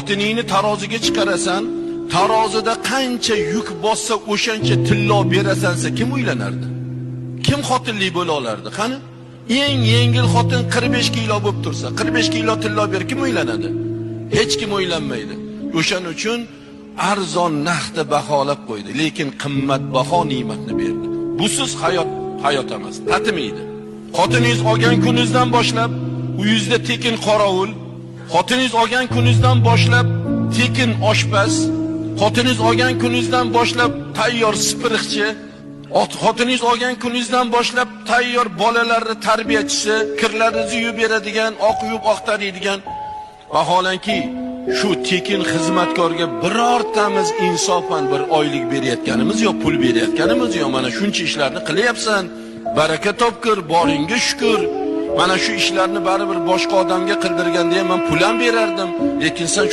Xotiningni taroziga chiqarasan, tarozida qancha yuk bossa o'shancha tillo berasansa kim uylanardi? Kim xotinlik bo'la olardi? Qani? Eng yengil xotin 45 kilo bo'lib tursa, 45 kilo tillo ber kim uylanadi? Hech kim uylanmaydi. O'shaning uchun arzon narxda baholab qo'ydi, lekin qimmatbaho ne'matni berdi. Busiz hayot emas, tatimaydi. Xotiningiz olgan kuningizdan boshlab uyingizda tekin qorovul, xotiningiz olgan kuningizdan boshlab tekin oshpaz, xotiningiz olgan kuningizdan boshlab tayyor sipiriqchi, xotiningiz olgan kuningizdan boshlab tayyor bolalarni tarbiyachisi, kirlaringizni yuvib beradigan, oq yuvib oq taraydigan. Vaholanki shu tekin xizmatkorga birortamiz insofan bir oylik berayotganimiz yo'q, pul berayotganimiz yo'q. Mana shuncha ishlarni qilyapsan. Baraka topkir, boringga shukr. Mana shu ishlarni baribir boshqa odamga qildirganda ham men pul ham berardim, lekin sen